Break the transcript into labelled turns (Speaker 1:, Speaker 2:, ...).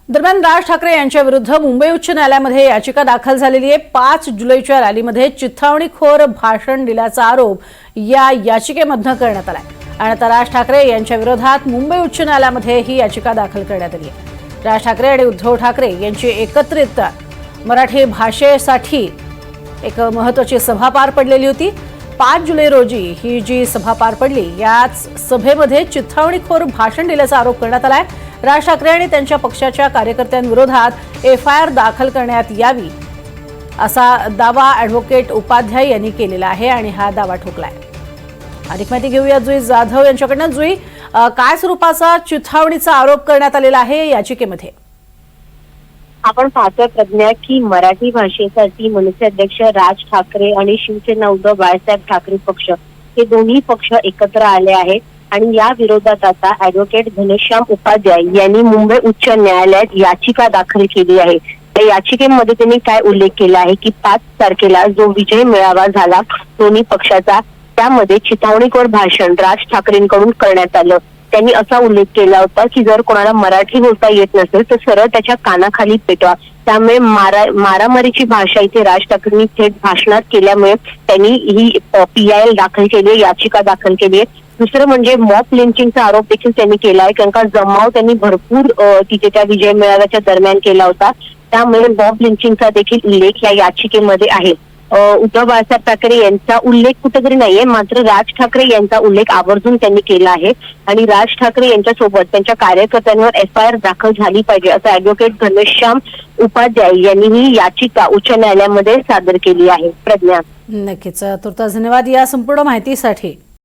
Speaker 1: दरम्यान राज ठाकरे यांच्या विरुद्ध मुंबई उच्च न्यायालयामध्ये याचिका दाखल झालेली आहे। 5 जुलैच्या रॅलीमध्ये चिथावणीखोर भाषण दिल्याचा आरोप या याचिकेमध्ये करण्यात आलाय आणि आता राज ठाकरे यांच्या विरोधात मुंबई उच्च न्यायालयामध्ये ही याचिका दाखल करण्यात आली आहे। राज ठाकरे आणि उद्धव ठाकरे यांची एकत्रित मराठी भाषेसाठी एक महत्त्वाची सभा पार पडलेली होती। 5 जुलै रोजी ही जी सभा पार पडली, याच सभेमध्ये चिथावणीखोर भाषण दिल्याचा आरोप करण्यात आलाय। राज ठाकरे आणि त्यांच्या पक्षाच्या कार्यकर्त्यांविरोधात एफआयआर दाखल करण्यात यावी असा दावा ॲडव्होकेट उपाध्याय यांनी केलेला आहे आणि हा दावा ठोकलाय। अधिक माहिती घेऊया जुई जाधव यांच्याकडून। जुई, काय स्वरूपाचा चिथावणीचा आरोप करण्यात आलेला आहे याचिकेमध्ये?
Speaker 2: आपण पाहतोय प्रज्ञा की मराठी भाषेसाठी मनसे अध्यक्ष राज ठाकरे आणि शिवसेना उद्धव बाळासाहेब ठाकरे पक्ष हे दोन्ही पक्ष एकत्र आले आहेत आणि या विरोधात आता ॲडव्होकेट घनश्याम उपाध्याय यांनी मुंबई उच्च न्यायालयात याचिका दाखल केली आहे। त्या याचिकेमध्ये त्यांनी काय उल्लेख केला आहे की 5 तारखेला जो विजय मेळावा झाला दोन्ही पक्षाचा, त्यामध्ये चिथावणीखोर भाषण राज ठाकरेंकडून करण्यात आलं। त्यांनी असा उल्लेख केला होता की जर कोणाला मराठी बोलता येत नसेल तर सरळ त्याच्या कानाखाली पेटवा। त्यामुळे मारामारीची भाषा इथे राज ठाकरेंनी थेट भाषणात केल्यामुळे त्यांनी ही PIL दाखल केली, याचिका दाखल केली आहे। दुसरं म्हणजे मॉब लिंचिंगचा आरोप देखील त्यांनी केला आहे, कारण का जमाव त्यांनी भरपूर तिथे त्या विजय मेळाव्याच्या दरम्यान केला होता। त्यामुळे मॉब लिंचिंगचा देखील उल्लेख या याचिकेमध्ये आहे। उद्धव बाळासाहेब ठाकरे यांचा उल्लेख कुठेतरी नाहीये, मात्र राज ठाकरे यांचा उल्लेख आवर्जून त्यांनी केला आहे आणि राज ठाकरे यांच्यासोबत त्यांच्या कार्यकर्त्यांवर FIR दाखल झाली पाहिजे असं ॲडव्होकेट घनश्याम उपाध्याय यांनी ही याचिका उच्च न्यायालयामध्ये सादर केली आहे। प्रज्ञा,
Speaker 1: नक्कीच तुर्तास धन्यवाद या संपूर्ण माहितीसाठी।